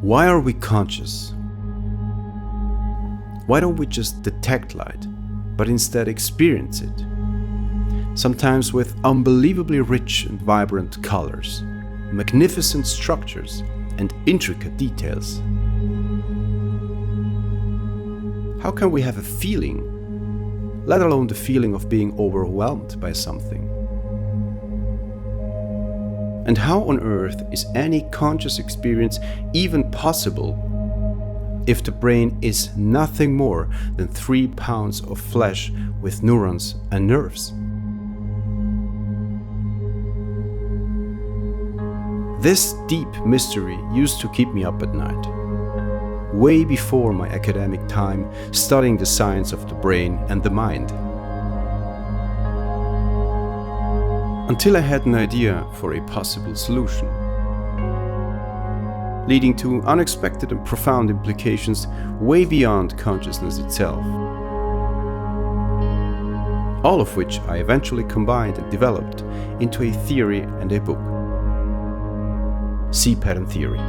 Why are we conscious? Why don't we just detect light, but instead experience it? Sometimes with unbelievably rich and vibrant colors, magnificent structures, and intricate details. How can we have a feeling, let alone the feeling of being overwhelmed by something? And how on earth is any conscious experience even possible if the brain is nothing more than 3 pounds of flesh with neurons and nerves? This deep mystery used to keep me up at night, way before my academic time studying the science of the brain and the mind. Until I had an idea for a possible solution, leading to unexpected and profound implications way beyond consciousness itself. All of which I eventually combined and developed into a theory and a book. C-pattern theory.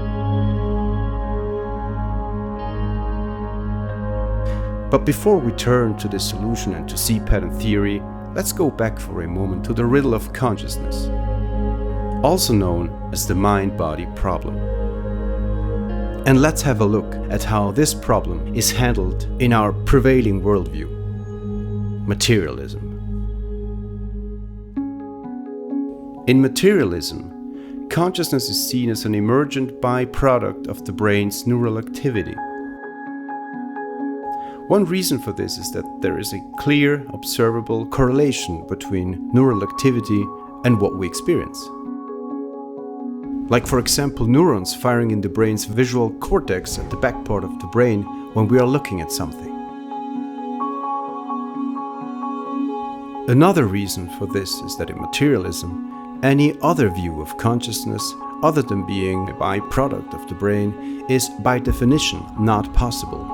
But before we turn to this solution and to C-pattern theory, let's go back for a moment to the riddle of consciousness, also known as the mind-body problem. And let's have a look at how this problem is handled in our prevailing worldview, materialism. In materialism, consciousness is seen as an emergent byproduct of the brain's neural activity. One reason for this is that there is a clear, observable correlation between neural activity and what we experience. Like, for example, neurons firing in the brain's visual cortex at the back part of the brain when we are looking at something. Another reason for this is that in materialism, any other view of consciousness other than being a byproduct of the brain is by definition not possible,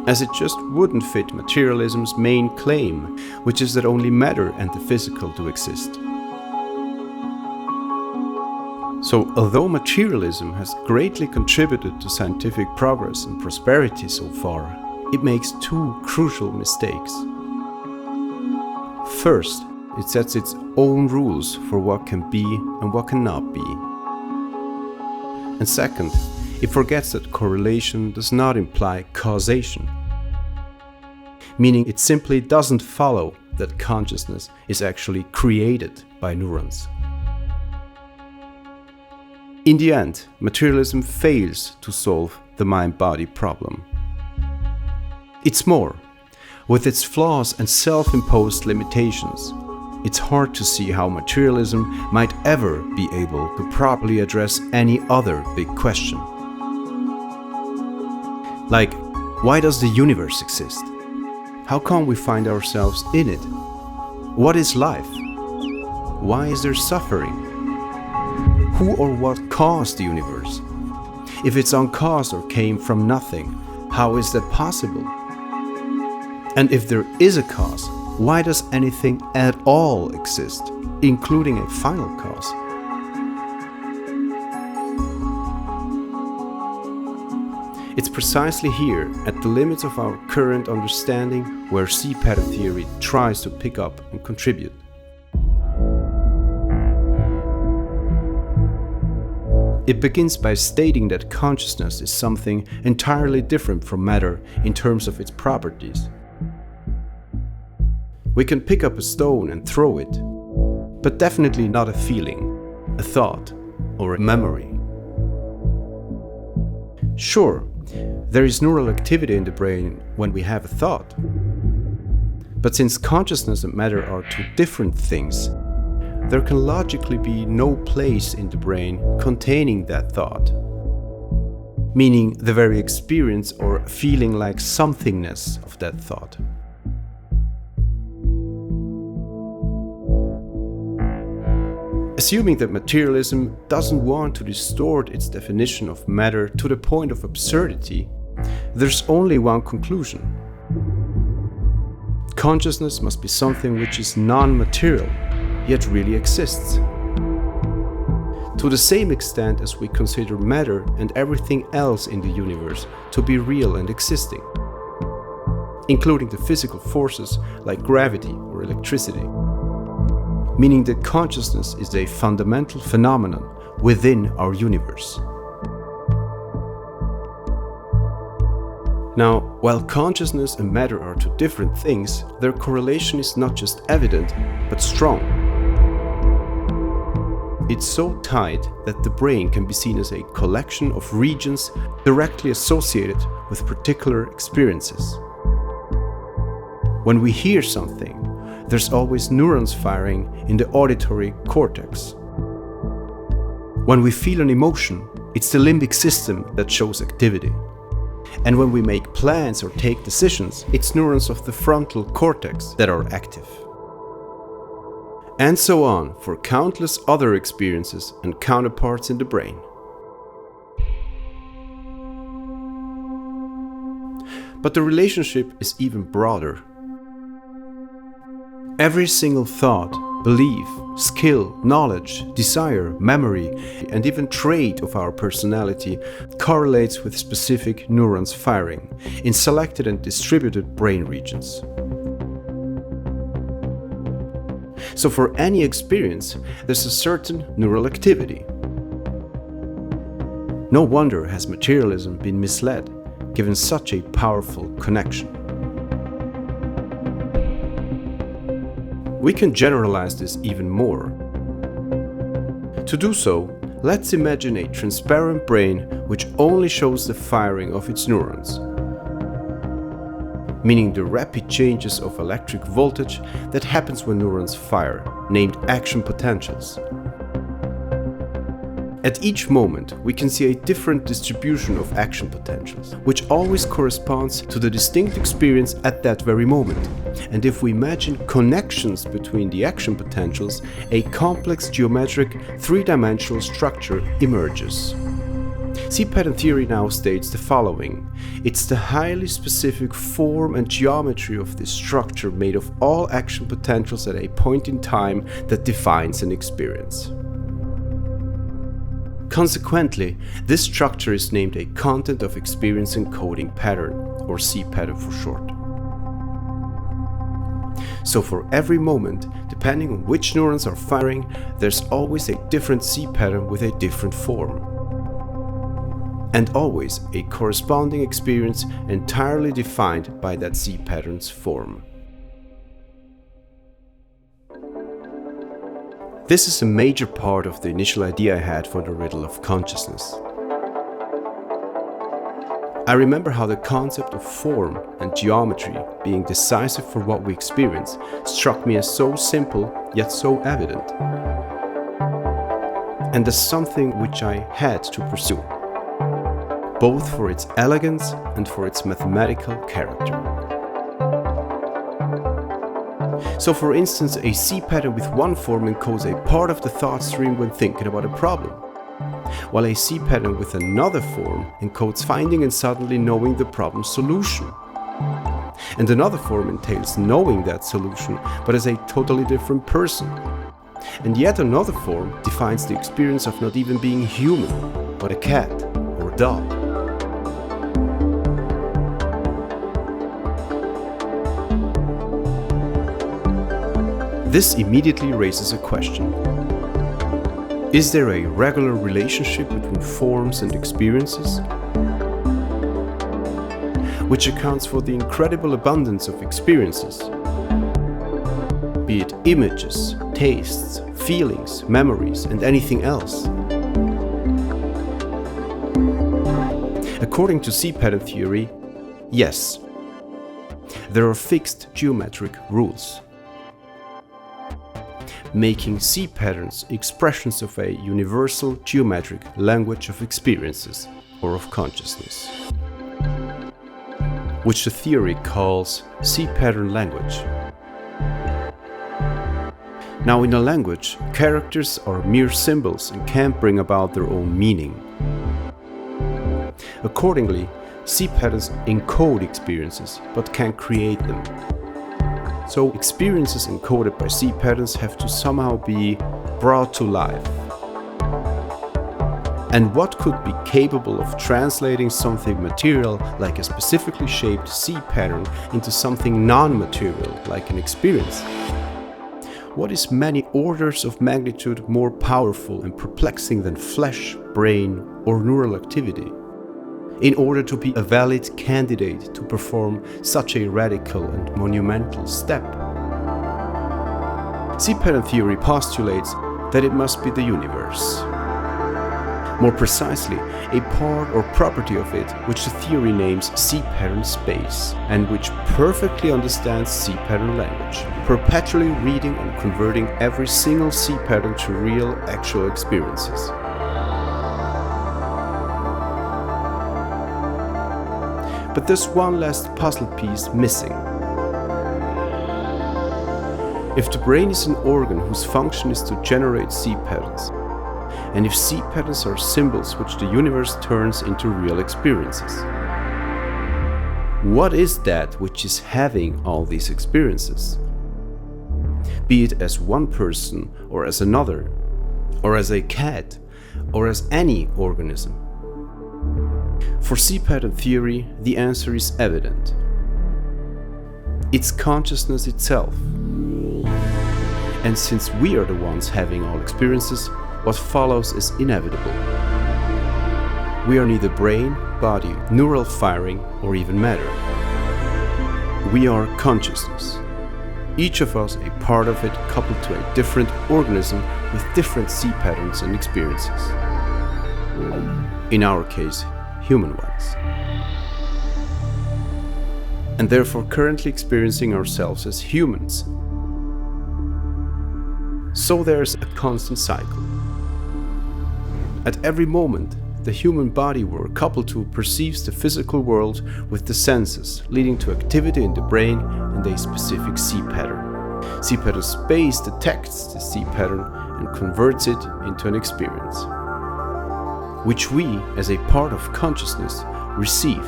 as it just wouldn't fit materialism's main claim, which is that only matter and the physical do exist. So, although materialism has greatly contributed to scientific progress and prosperity so far, it makes two crucial mistakes. First, it sets its own rules for what can be and what cannot be. And second, it forgets that correlation does not imply causation, meaning it simply doesn't follow that consciousness is actually created by neurons. In the end, materialism fails to solve the mind-body problem. It's more, with its flaws and self-imposed limitations, it's hard to see how materialism might ever be able to properly address any other big question. Like, why does the universe exist? How come we find ourselves in it? What is life? Why is there suffering? Who or what caused the universe? If it's uncaused or came from nothing, how is that possible? And if there is a cause, why does anything at all exist, including a final cause? It's precisely here, at the limits of our current understanding, where C-pattern theory tries to pick up and contribute. It begins by stating that consciousness is something entirely different from matter in terms of its properties. We can pick up a stone and throw it, but definitely not a feeling, a thought, or a memory. Sure, there is neural activity in the brain when we have a thought. But since consciousness and matter are two different things, there can logically be no place in the brain containing that thought, meaning the very experience or feeling like somethingness of that thought. Assuming that materialism doesn't want to distort its definition of matter to the point of absurdity, there's only one conclusion. Consciousness must be something which is non-material, yet really exists. to the same extent as we consider matter and everything else in the universe to be real and existing, including the physical forces like gravity or electricity, meaning that consciousness is a fundamental phenomenon within our universe. Now, while consciousness and matter are two different things, their correlation is not just evident, but strong. It's so tight that the brain can be seen as a collection of regions directly associated with particular experiences. When we hear something, there's always neurons firing in the auditory cortex. When we feel an emotion, it's the limbic system that shows activity. And when we make plans or take decisions, it's neurons of the frontal cortex that are active. And so on for countless other experiences and counterparts in the brain. But the relationship is even broader. Every single thought, belief, skill, knowledge, desire, memory, and even trait of our personality correlates with specific neurons firing in selected and distributed brain regions. So for any experience, there's a certain neural activity. No wonder has materialism been misled, given such a powerful connection. We can generalize this even more. To do so, let's imagine a transparent brain which only shows the firing of its neurons, meaning the rapid changes of electric voltage that happens when neurons fire, named action potentials. At each moment, we can see a different distribution of action potentials, which always corresponds to the distinct experience at that very moment. And if we imagine connections between the action potentials, a complex geometric three-dimensional structure emerges. C-pattern theory now states the following: it's the highly specific form and geometry of this structure made of all action potentials at a point in time that defines an experience. Consequently, this structure is named a content of experience encoding pattern, or C-pattern for short. So for every moment, depending on which neurons are firing, there's always a different C-pattern with a different form. And always a corresponding experience entirely defined by that C-pattern's form. This is a major part of the initial idea I had for the riddle of consciousness. I remember how the concept of form and geometry being decisive for what we experience struck me as so simple yet so evident, and as something which I had to pursue, both for its elegance and for its mathematical character. So for instance, a C-pattern with one form encodes a part of the thought stream when thinking about a problem, while a C-pattern with another form encodes finding and suddenly knowing the problem's solution. And another form entails knowing that solution, but as a totally different person. And yet another form defines the experience of not even being human, but a cat or a dog. This immediately raises a question. Is there a regular relationship between forms and experiences, which accounts for the incredible abundance of experiences, be it images, tastes, feelings, memories, and anything else? According to C-pattern theory, yes, there are fixed geometric rules, making C-patterns expressions of a universal geometric language of experiences, or of consciousness, which the theory calls C-pattern language. Now, in a language, characters are mere symbols and can't bring about their own meaning. Accordingly, C-patterns encode experiences, but can't create them. So experiences encoded by C-patterns have to somehow be brought to life. And what could be capable of translating something material like a specifically shaped C pattern into something non-material like an experience? What is many orders of magnitude more powerful and perplexing than flesh, brain, or neural activity, in order to be a valid candidate to perform such a radical and monumental step? C-pattern theory postulates that it must be the universe. More precisely, a part or property of it which the theory names C-pattern space, and which perfectly understands C-pattern language, perpetually reading and converting every single C-pattern to real, actual experiences. But there's one last puzzle piece missing. If the brain is an organ whose function is to generate C-patterns, and if C-patterns are symbols which the universe turns into real experiences, what is that which is having all these experiences? Be it as one person, or as another, or as a cat, or as any organism. For C-pattern theory, the answer is evident. It's consciousness itself. And since we are the ones having all experiences, what follows is inevitable. We are neither brain, body, neural firing, or even matter. We are consciousness. Each of us a part of it, coupled to a different organism with different C-patterns and experiences. In our case, human ones. And therefore currently experiencing ourselves as humans. So there's a constant cycle. At every moment, the human body we're coupled to perceives the physical world with the senses, leading to activity in the brain and a specific C-pattern. C-pattern space detects the C-pattern and converts it into an experience, which we, as a part of consciousness, receive,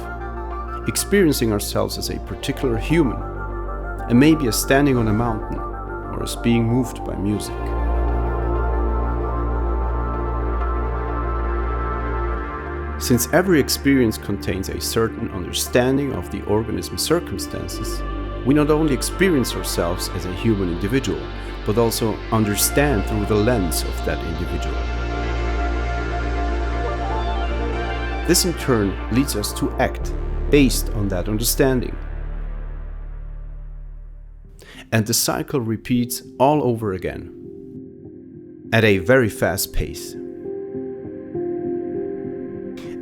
experiencing ourselves as a particular human, and maybe as standing on a mountain, or as being moved by music. Since every experience contains a certain understanding of the organism's circumstances, we not only experience ourselves as a human individual, but also understand through the lens of that individual. This in turn leads us to act based on that understanding. And the cycle repeats all over again, at a very fast pace.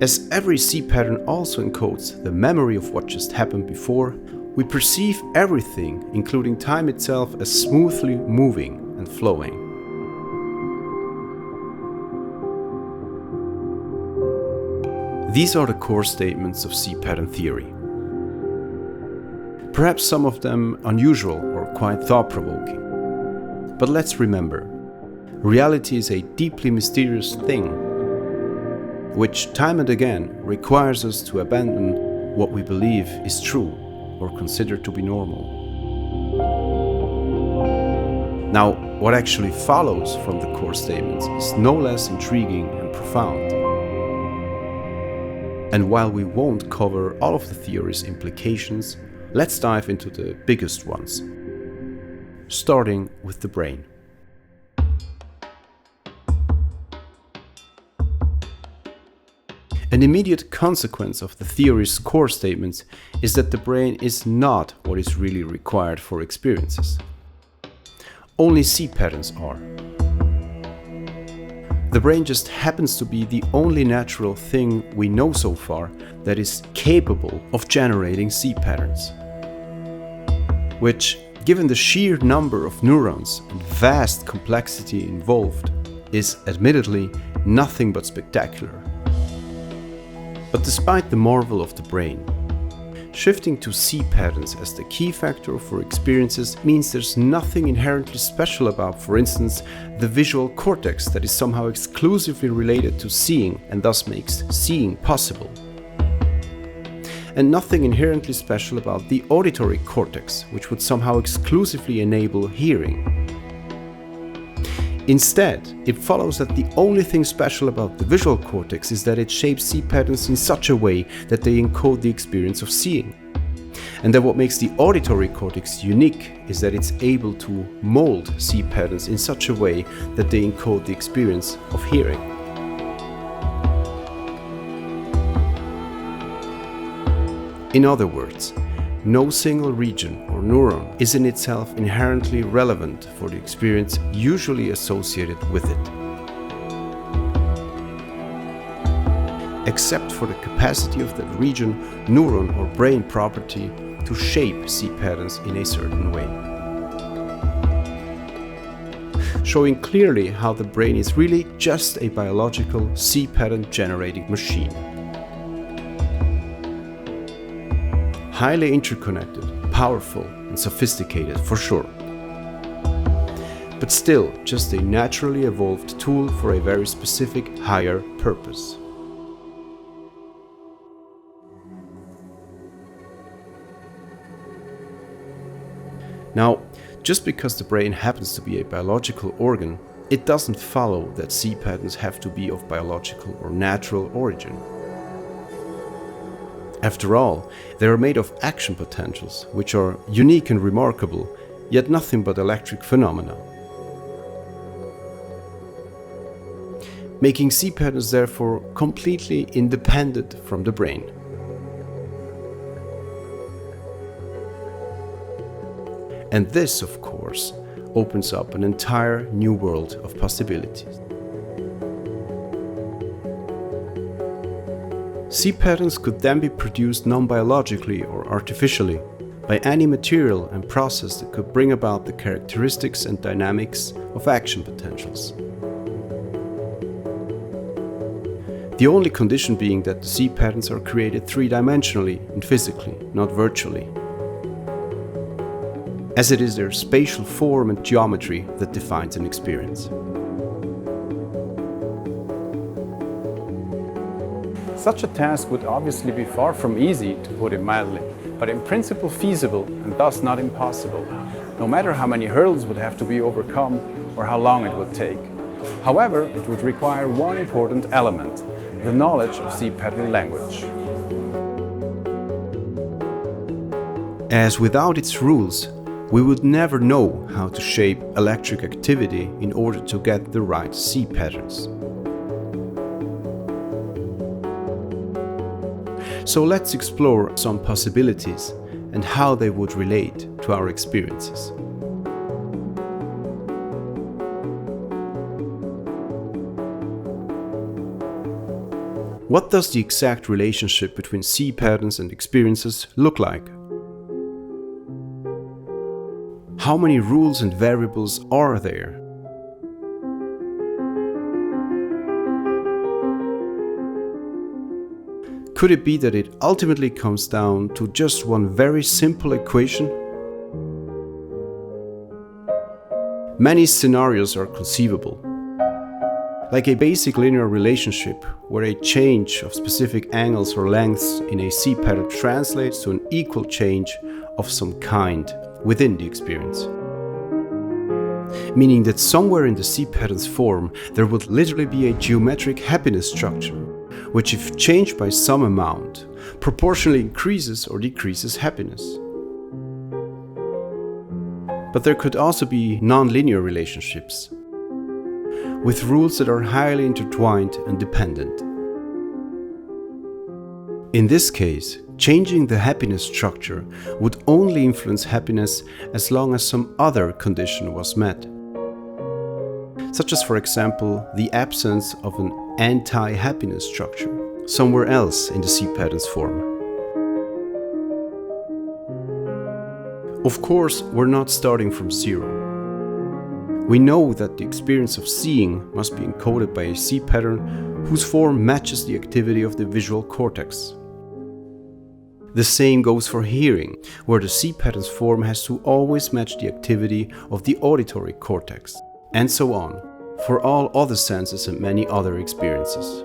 As every C-pattern also encodes the memory of what just happened before, we perceive everything, including time itself, as smoothly moving and flowing. These are the core statements of C-pattern theory. Perhaps some of them unusual or quite thought-provoking. But let's remember, reality is a deeply mysterious thing, which time and again requires us to abandon what we believe is true or consider to be normal. Now, what actually follows from the core statements is no less intriguing and profound. And while we won't cover all of the theory's implications, let's dive into the biggest ones, starting with the brain. An immediate consequence of the theory's core statements is that the brain is not what is really required for experiences. Only C-patterns are. The brain just happens to be the only natural thing we know so far that is capable of generating C-patterns, which, given the sheer number of neurons and vast complexity involved, is admittedly nothing but spectacular. But despite the marvel of the brain, shifting to C-patterns as the key factor for experiences means there's nothing inherently special about, for instance, the visual cortex that is somehow exclusively related to seeing and thus makes seeing possible. And nothing inherently special about the auditory cortex, which would somehow exclusively enable hearing. Instead, it follows that the only thing special about the visual cortex is that it shapes see patterns in such a way that they encode the experience of seeing. And that what makes the auditory cortex unique is that it's able to mold see patterns in such a way that they encode the experience of hearing. In other words, no single region or neuron is in itself inherently relevant for the experience usually associated with it, except for the capacity of that region, neuron or brain property to shape see patterns in a certain way. Showing clearly how the brain is really just a biological see pattern generating machine. Highly interconnected, powerful and sophisticated for sure. But still just a naturally evolved tool for a very specific higher purpose. Now, just because the brain happens to be a biological organ, it doesn't follow that see patterns have to be of biological or natural origin. After all, they are made of action potentials, which are unique and remarkable, yet nothing but electric phenomena. Making see patterns therefore completely independent from the brain. And this, of course, opens up an entire new world of possibilities. See patterns could then be produced non-biologically or artificially by any material and process that could bring about the characteristics and dynamics of action potentials. The only condition being that the see patterns are created three-dimensionally and physically, not virtually, as it is their spatial form and geometry that defines an experience. Such a task would obviously be far from easy, to put it mildly, but in principle feasible and thus not impossible, no matter how many hurdles would have to be overcome or how long it would take. However, it would require one important element, the knowledge of see pattern language. As without its rules, we would never know how to shape electric activity in order to get the right see patterns. So let's explore some possibilities and how they would relate to our experiences. What does the exact relationship between see patterns and experiences look like? How many rules and variables are there? Could it be that it ultimately comes down to just one very simple equation? Many scenarios are conceivable, like a basic linear relationship where a change of specific angles or lengths in a see pattern translates to an equal change of some kind within the experience. Meaning that somewhere in the see pattern's form there would literally be a geometric happiness structure, which if changed by some amount, proportionally increases or decreases happiness. But there could also be non-linear relationships, with rules that are highly intertwined and dependent. In this case, changing the happiness structure would only influence happiness as long as some other condition was met, such as, for example, the absence of an anti-happiness structure somewhere else in the see pattern's form. Of course, we're not starting from zero. We know that the experience of seeing must be encoded by a see pattern whose form matches the activity of the visual cortex. The same goes for hearing, where the see pattern's form has to always match the activity of the auditory cortex, and so on, for all other senses and many other experiences.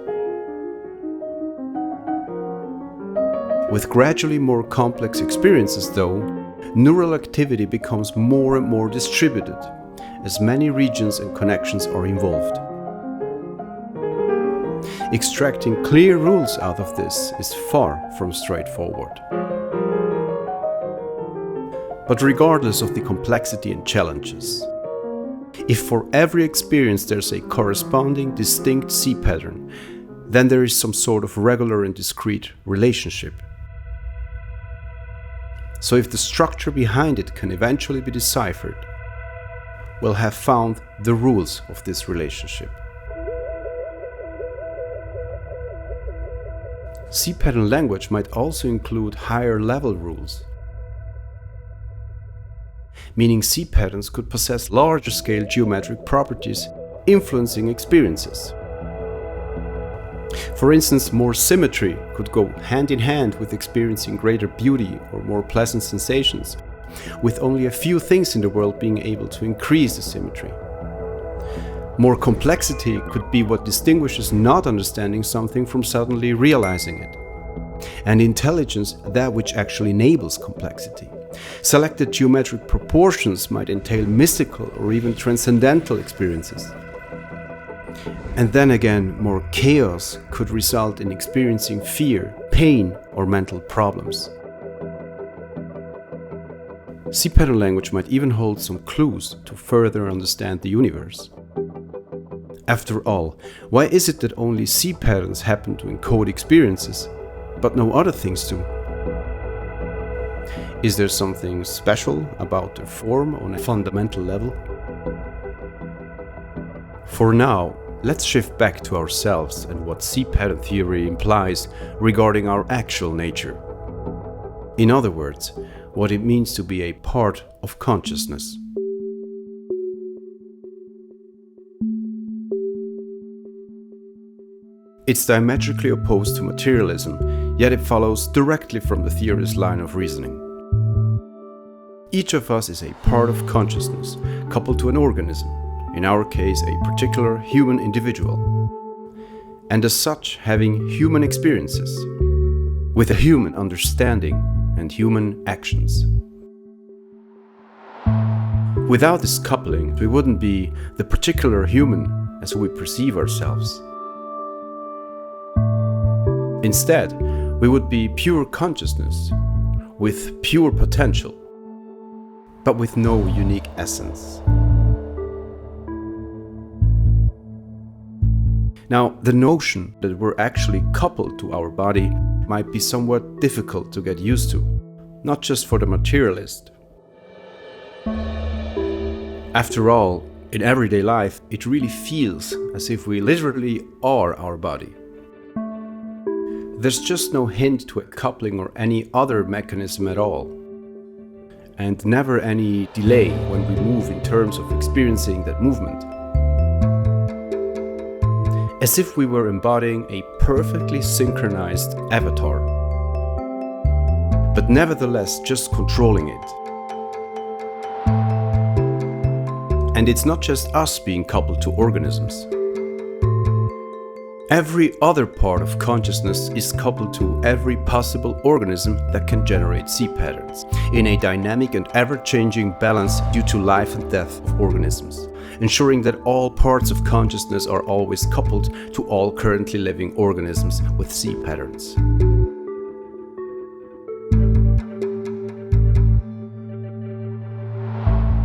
With gradually more complex experiences though, neural activity becomes more and more distributed, as many regions and connections are involved. Extracting clear rules out of this is far from straightforward. But regardless of the complexity and challenges, if for every experience there's a corresponding distinct C pattern, then there is some sort of regular and discrete relationship. So if the structure behind it can eventually be deciphered, we'll have found the rules of this relationship. C pattern language might also include higher level rules, meaning C patterns could possess larger scale geometric properties influencing experiences. For instance, more symmetry could go hand in hand with experiencing greater beauty or more pleasant sensations, with only a few things in the world being able to increase the symmetry. More complexity could be what distinguishes not understanding something from suddenly realizing it. And intelligence, that which actually enables complexity. Selected geometric proportions might entail mystical or even transcendental experiences. And then again, more chaos could result in experiencing fear, pain, or mental problems. C pattern language might even hold some clues to further understand the universe. After all, why is it that only C patterns happen to encode experiences, but no other things do? Is there something special about their form on a fundamental level? For now, let's shift back to ourselves and what C pattern theory implies regarding our actual nature. In other words, what it means to be a part of consciousness. It's diametrically opposed to materialism, yet it follows directly from the theorist line of reasoning. Each of us is a part of consciousness, coupled to an organism, in our case a particular human individual, and as such having human experiences, with a human understanding and human actions. Without this coupling, we wouldn't be the particular human as we perceive ourselves. Instead, we would be pure consciousness, with pure potential, but with no unique essence. Now, the notion that we're actually coupled to our body might be somewhat difficult to get used to, not just for the materialist. After all, in everyday life, it really feels as if we literally are our body. There's just no hint to a coupling or any other mechanism at all, and never any delay when we move in terms of experiencing that movement. As if we were embodying a perfectly synchronized avatar, but nevertheless just controlling it. And it's not just us being coupled to organisms. Every other part of consciousness is coupled to every possible organism that can generate C patterns, in a dynamic and ever-changing balance due to life and death of organisms, ensuring that all parts of consciousness are always coupled to all currently living organisms with C patterns.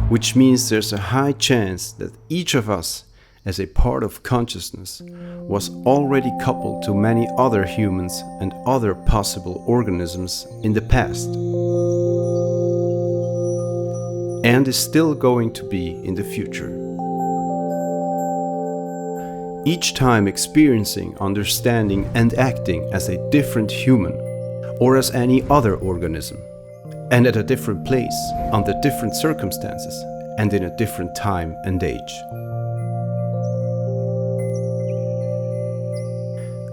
Which means there's a high chance that each of us, as a part of consciousness, was already coupled to many other humans and other possible organisms in the past, and is still going to be in the future. Each time experiencing, understanding, and acting as a different human, or as any other organism, and at a different place, under different circumstances, and in a different time and age.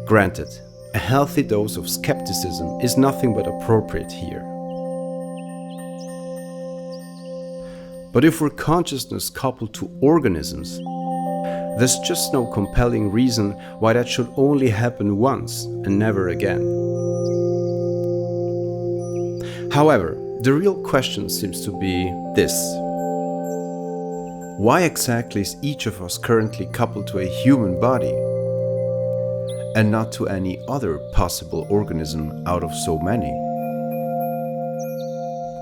Granted, a healthy dose of skepticism is nothing but appropriate here. But if we're consciousness coupled to organisms, there's just no compelling reason why that should only happen once and never again. However, the real question seems to be this. Why exactly is each of us currently coupled to a human body and not to any other possible organism out of so many?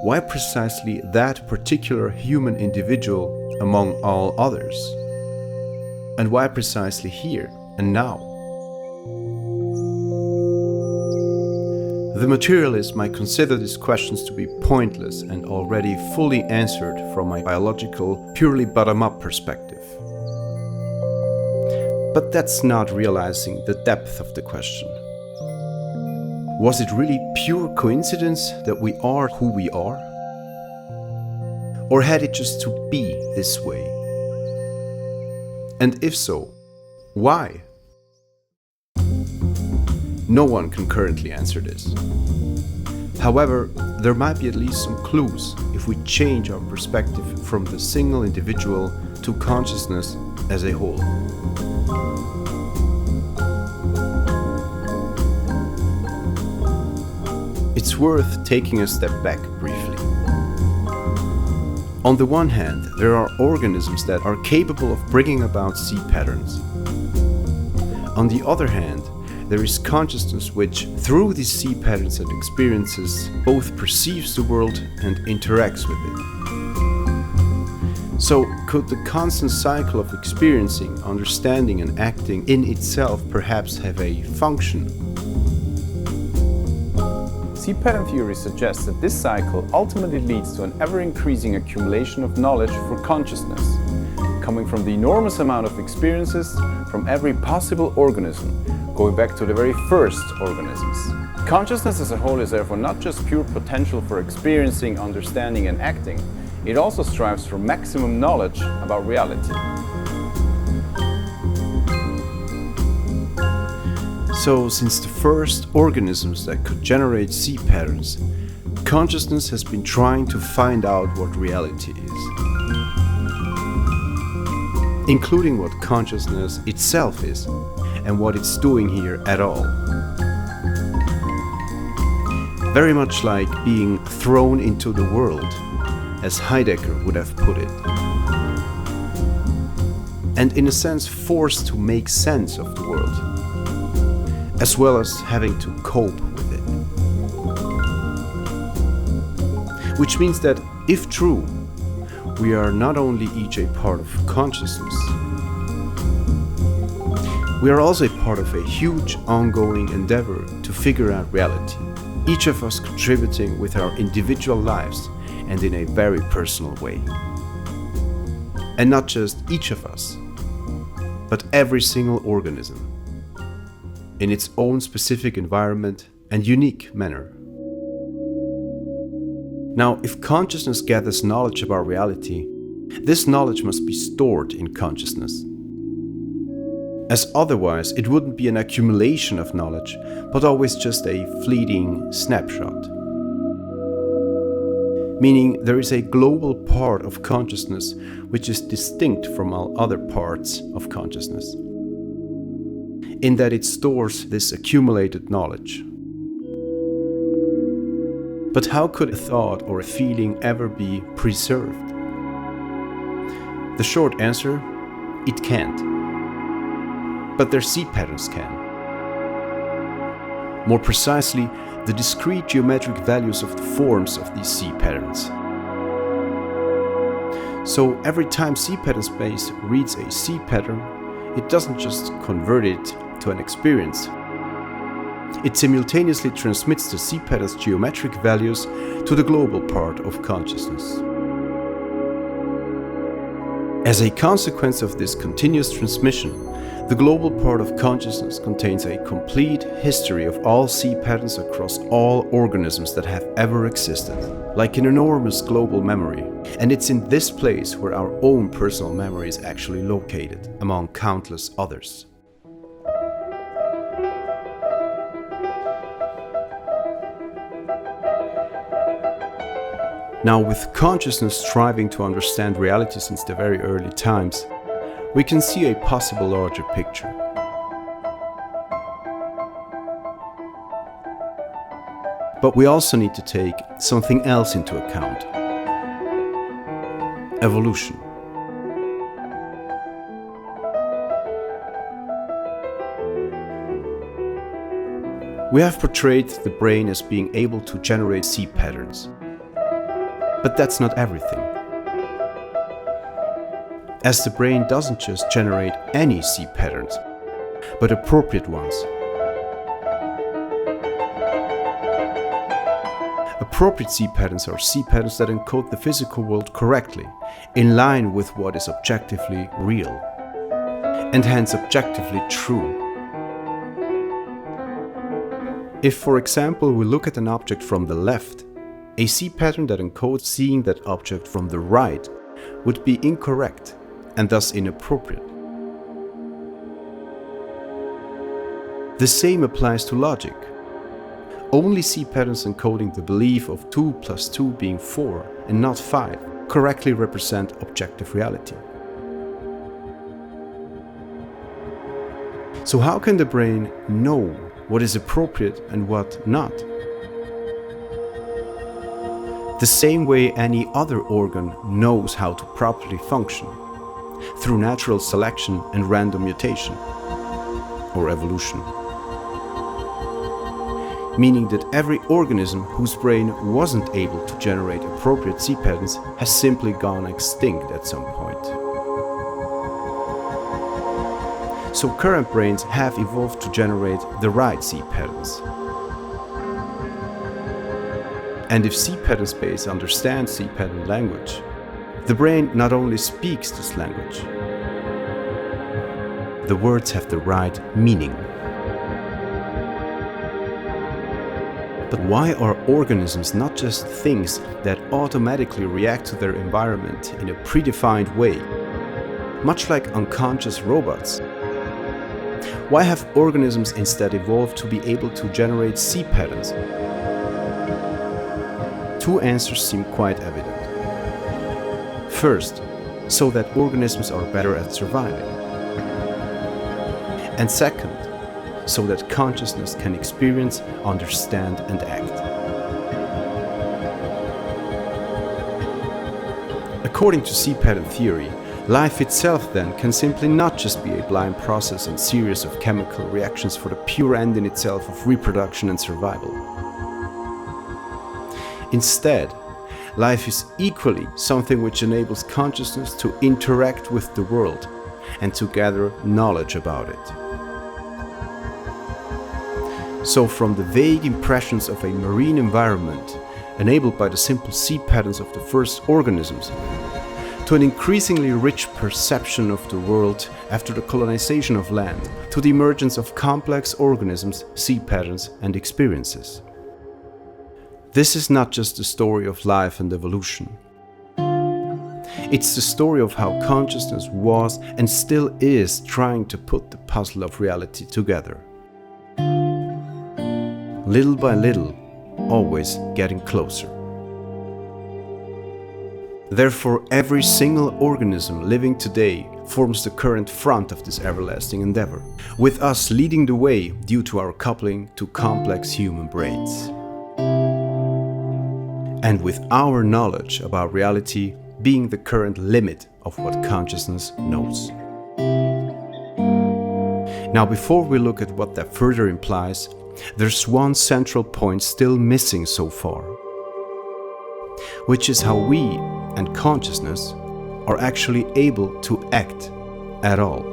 Why precisely that particular human individual among all others? And why precisely here and now? The materialist might consider these questions to be pointless and already fully answered from a biological, purely bottom-up perspective. But that's not realizing the depth of the question. Was it really pure coincidence that we are who we are? Or had it just to be this way? And if so, why? No one can currently answer this. However, there might be at least some clues if we change our perspective from the single individual to consciousness as a whole. It's worth taking a step back briefly. On the one hand, there are organisms that are capable of bringing about see patterns. On the other hand, there is consciousness which, through these see patterns and experiences, both perceives the world and interacts with it. So, could the constant cycle of experiencing, understanding and acting in itself perhaps have a function? See pattern theory suggests that this cycle ultimately leads to an ever-increasing accumulation of knowledge for consciousness, coming from the enormous amount of experiences from every possible organism, going back to the very first organisms. Consciousness as a whole is therefore not just pure potential for experiencing, understanding and acting, it also strives for maximum knowledge about reality. So, since the first organisms that could generate see patterns, consciousness has been trying to find out what reality is, including what consciousness itself is and what it's doing here at all. Very much like being thrown into the world, as Heidegger would have put it, and in a sense forced to make sense of the world, as well as having to cope with it. Which means that, if true, we are not only each a part of consciousness, we are also a part of a huge ongoing endeavor to figure out reality, each of us contributing with our individual lives and in a very personal way. And not just each of us, but every single organism, in its own specific environment and unique manner. Now, if consciousness gathers knowledge about reality, this knowledge must be stored in consciousness. As otherwise, it wouldn't be an accumulation of knowledge, but always just a fleeting snapshot. Meaning there is a global part of consciousness which is distinct from all other parts of consciousness, in that it stores this accumulated knowledge. But how could a thought or a feeling ever be preserved? The short answer, it can't. But their see patterns can. More precisely, the discrete geometric values of the forms of these see patterns. So every time see pattern space reads a see pattern, it doesn't just convert it to an experience. It simultaneously transmits the see pattern's geometric values to the global part of consciousness. As a consequence of this continuous transmission, the global part of consciousness contains a complete history of all see patterns across all organisms that have ever existed, like an enormous global memory. And it's in this place where our own personal memory is actually located, among countless others. Now, with consciousness striving to understand reality since the very early times, we can see a possible larger picture. But we also need to take something else into account: evolution. We have portrayed the brain as being able to generate C patterns. But that's not everything. As the brain doesn't just generate any C patterns, but appropriate ones. Appropriate C patterns are C patterns that encode the physical world correctly, in line with what is objectively real, and hence objectively true. If, for example, we look at an object from the left, a C pattern that encodes seeing that object from the right would be incorrect and thus inappropriate. The same applies to logic. Only C patterns encoding the belief of 2 + 2 being 4 and not 5 correctly represent objective reality. So how can the brain know what is appropriate and what not? The same way any other organ knows how to properly function, through natural selection and random mutation, or evolution. Meaning that every organism whose brain wasn't able to generate appropriate C patterns has simply gone extinct at some point. So current brains have evolved to generate the right C patterns. And if C pattern space understands C pattern language, the brain not only speaks this language, the words have the right meaning. But why are organisms not just things that automatically react to their environment in a predefined way, much like unconscious robots? Why have organisms instead evolved to be able to generate C patterns? Two answers seem quite evident. First, so that organisms are better at surviving. And second, so that consciousness can experience, understand, and act. According to C pattern theory, life itself then can simply not just be a blind process and series of chemical reactions for the pure end in itself of reproduction and survival. Instead, life is equally something which enables consciousness to interact with the world and to gather knowledge about it. So from the vague impressions of a marine environment, enabled by the simple C patterns of the first organisms, to an increasingly rich perception of the world after the colonization of land, to the emergence of complex organisms, C patterns, and experiences. This is not just the story of life and evolution. It's the story of how consciousness was and still is trying to put the puzzle of reality together. Little by little, always getting closer. Therefore, every single organism living today forms the current front of this everlasting endeavor, with us leading the way due to our coupling to complex human brains. And with our knowledge about reality being the current limit of what consciousness knows. Now, before we look at what that further implies, there's one central point still missing so far, which is how we and consciousness are actually able to act at all.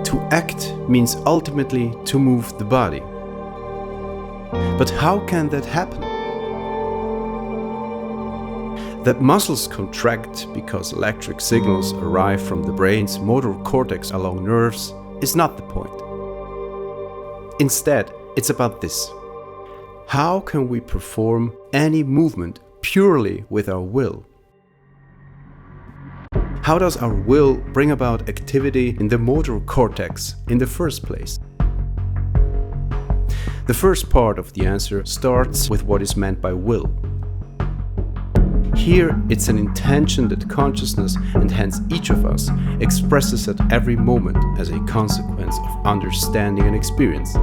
To act means ultimately to move the body. But how can that happen? That muscles contract because electric signals arrive from the brain's motor cortex along nerves is not the point. Instead, it's about this. How can we perform any movement purely with our will? How does our will bring about activity in the motor cortex in the first place? The first part of the answer starts with what is meant by will. Here, it's an intention that consciousness, and hence each of us, expresses at every moment as a consequence of understanding and experience.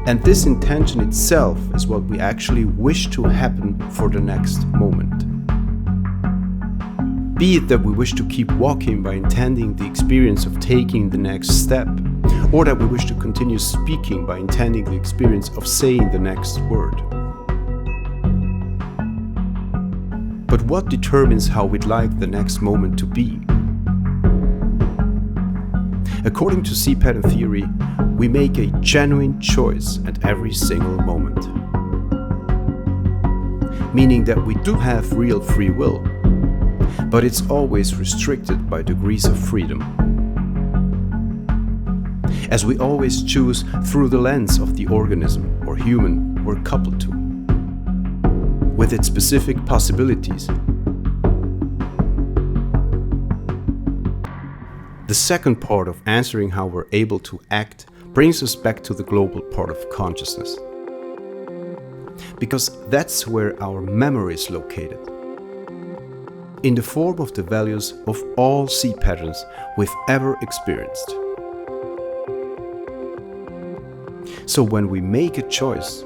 And this intention itself is what we actually wish to happen for the next moment. Be it that we wish to keep walking by intending the experience of taking the next step, or that we wish to continue speaking by intending the experience of saying the next word. But what determines how we'd like the next moment to be? According to C-pattern theory, we make a genuine choice at every single moment. Meaning that we do have real free will, but it's always restricted by degrees of freedom. As we always choose through the lens of the organism or human we're coupled to, with its specific possibilities. The second part of answering how we're able to act brings us back to the global part of consciousness. Because that's where our memory is located, in the form of the values of all C patterns we've ever experienced. So when we make a choice,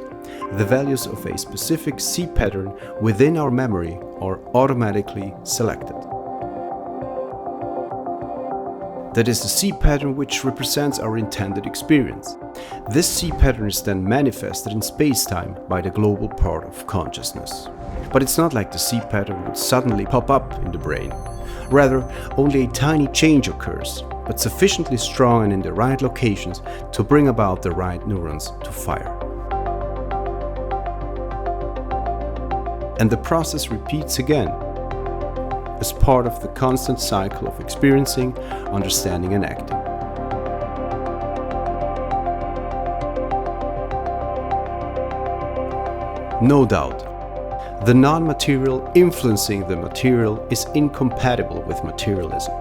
the values of a specific C pattern within our memory are automatically selected. That is the C pattern which represents our intended experience. This C pattern is then manifested in space-time by the global part of consciousness. But it's not like the C pattern would suddenly pop up in the brain. Rather, only a tiny change occurs, but sufficiently strong and in the right locations to bring about the right neurons to fire. And the process repeats again, as part of the constant cycle of experiencing, understanding, and acting. No doubt, the non-material influencing the material is incompatible with materialism.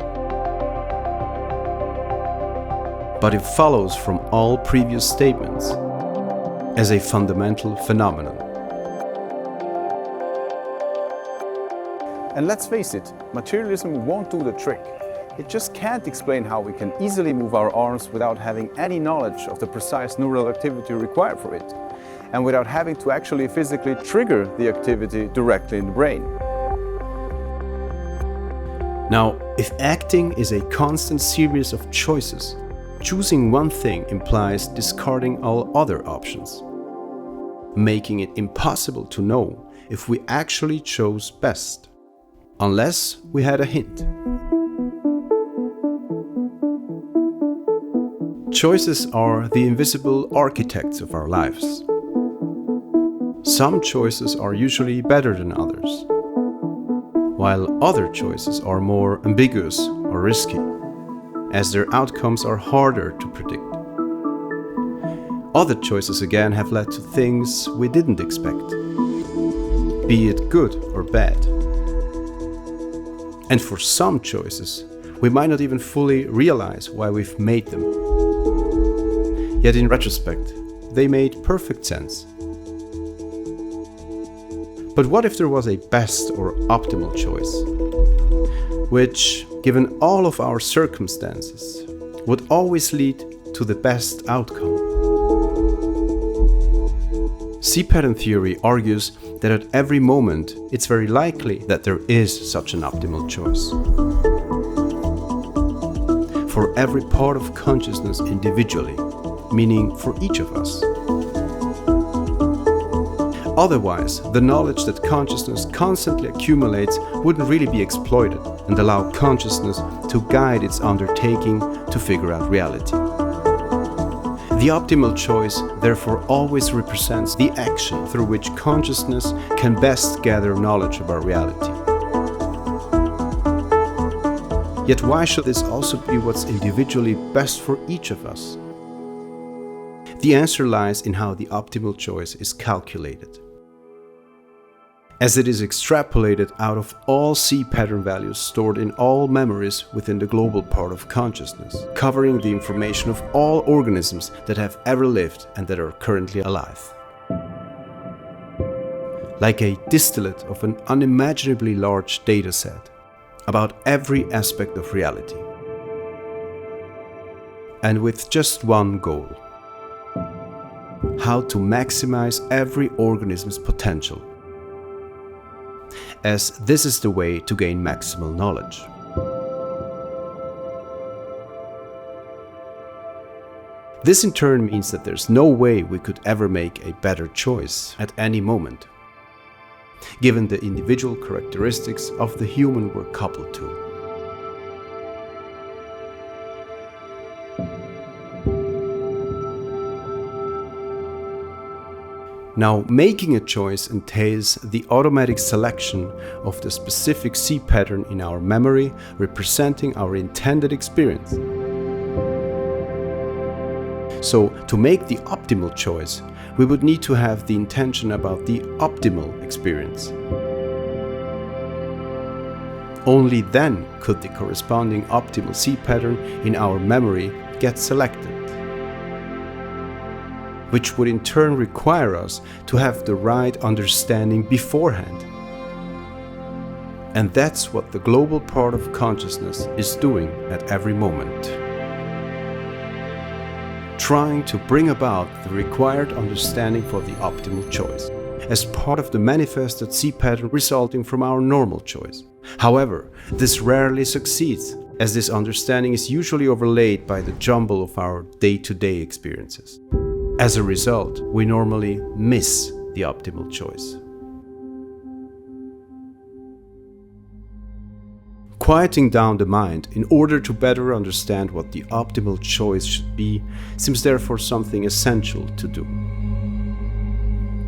But it follows from all previous statements as a fundamental phenomenon. And let's face it, materialism won't do the trick. It just can't explain how we can easily move our arms without having any knowledge of the precise neural activity required for it, and without having to actually physically trigger the activity directly in the brain. Now, if acting is a constant series of choices, choosing one thing implies discarding all other options, making it impossible to know if we actually chose best. Unless we had a hint. Choices are the invisible architects of our lives. Some choices are usually better than others, while other choices are more ambiguous or risky, as their outcomes are harder to predict. Other choices again have led to things we didn't expect, be it good or bad. And for some choices, we might not even fully realize why we've made them. Yet in retrospect, they made perfect sense. But what if there was a best or optimal choice, which, given all of our circumstances, would always lead to the best outcome? C-pattern theory argues that at every moment it's very likely that there is such an optimal choice. For every part of consciousness individually, meaning for each of us. Otherwise, the knowledge that consciousness constantly accumulates wouldn't really be exploited and allow consciousness to guide its undertaking to figure out reality. The optimal choice, therefore, always represents the action through which consciousness can best gather knowledge about reality. Yet why should this also be what's individually best for each of us? The answer lies in how the optimal choice is calculated. As it is extrapolated out of all C-pattern values stored in all memories within the global part of consciousness, covering the information of all organisms that have ever lived and that are currently alive. Like a distillate of an unimaginably large data set about every aspect of reality. And with just one goal: how to maximize every organism's potential. as this is the way to gain maximal knowledge. This in turn means that there's no way we could ever make a better choice at any moment, given the individual characteristics of the human we're coupled to. Now, making a choice entails the automatic selection of the specific C pattern in our memory representing our intended experience. So, to make the optimal choice, we would need to have the intention about the optimal experience. Only then could the corresponding optimal C pattern in our memory get selected, which would in turn require us to have the right understanding beforehand. And that's what the global part of consciousness is doing at every moment. Trying to bring about the required understanding for the optimal choice, as part of the manifested C pattern resulting from our normal choice. However, this rarely succeeds, as this understanding is usually overlaid by the jumble of our day-to-day experiences. As a result, we normally miss the optimal choice. Quieting down the mind in order to better understand what the optimal choice should be seems therefore something essential to do.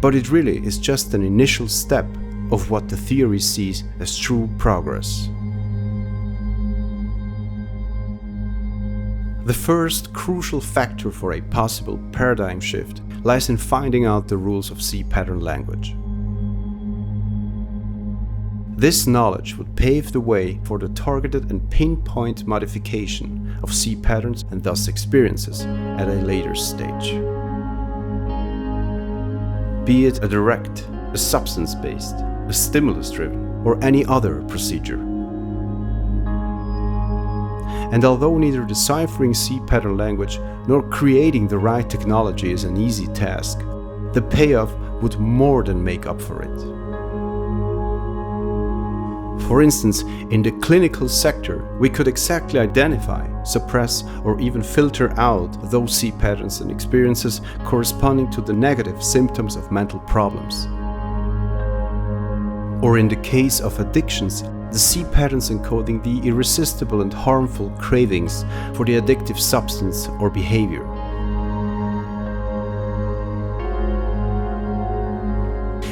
But it really is just an initial step of what the theory sees as true progress. The first crucial factor for a possible paradigm shift lies in finding out the rules of C pattern language. This knowledge would pave the way for the targeted and pinpoint modification of C patterns and thus experiences at a later stage. Be it a direct, a substance-based, a stimulus-driven, or any other procedure. And although neither deciphering C pattern language nor creating the right technology is an easy task, the payoff would more than make up for it. For instance, in the clinical sector, we could exactly identify, suppress, or even filter out those C patterns and experiences corresponding to the negative symptoms of mental problems. Or in the case of addictions, the C patterns encoding the irresistible and harmful cravings for the addictive substance or behavior.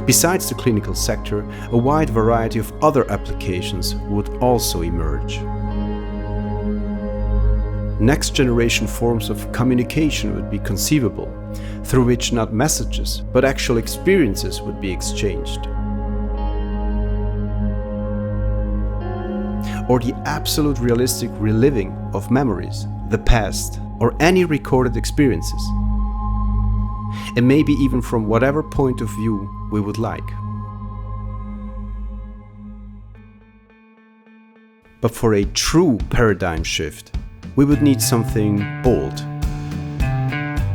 Besides the clinical sector, a wide variety of other applications would also emerge. Next-generation forms of communication would be conceivable, through which not messages, but actual experiences would be exchanged. Or the absolute realistic reliving of memories, the past, or any recorded experiences. And maybe even from whatever point of view we would like. But for a true paradigm shift, we would need something bold.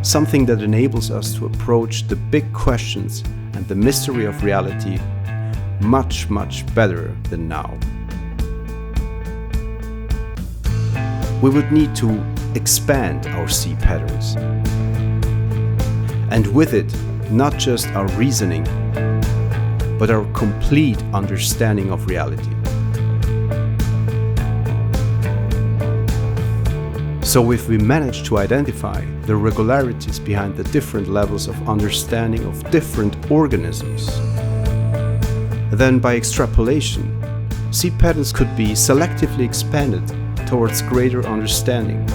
Something that enables us to approach the big questions and the mystery of reality much, much better than now. We would need to expand our C patterns. And with it, not just our reasoning, but our complete understanding of reality. So if we manage to identify the regularities behind the different levels of understanding of different organisms, then by extrapolation, C patterns could be selectively expanded towards greater understanding.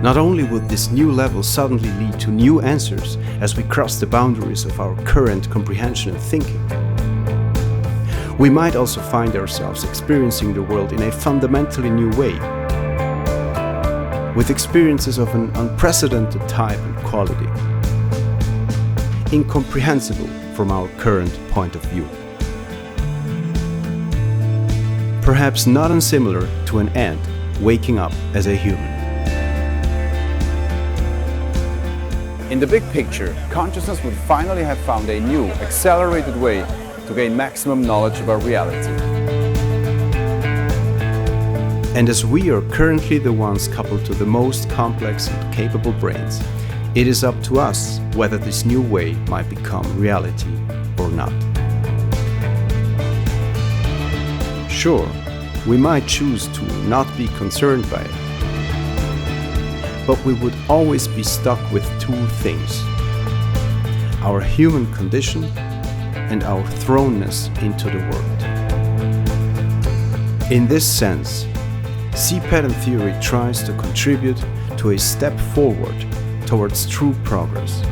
Not only would this new level suddenly lead to new answers as we cross the boundaries of our current comprehension and thinking, we might also find ourselves experiencing the world in a fundamentally new way, with experiences of an unprecedented type and quality, incomprehensible from our current point of view. Perhaps not unsimilar to an ant waking up as a human. In the big picture, consciousness would finally have found a new, accelerated way to gain maximum knowledge about reality. And as we are currently the ones coupled to the most complex and capable brains, it is up to us whether this new way might become reality or not. Sure, we might choose to not be concerned by it, but we would always be stuck with two things: our human condition and our thrownness into the world. In this sense, C-pattern theory tries to contribute to a step forward towards true progress,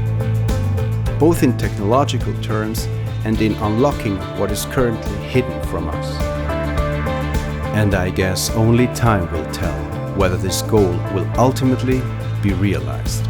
both in technological terms and in unlocking what is currently hidden from us. And I guess only time will tell whether this goal will ultimately be realized.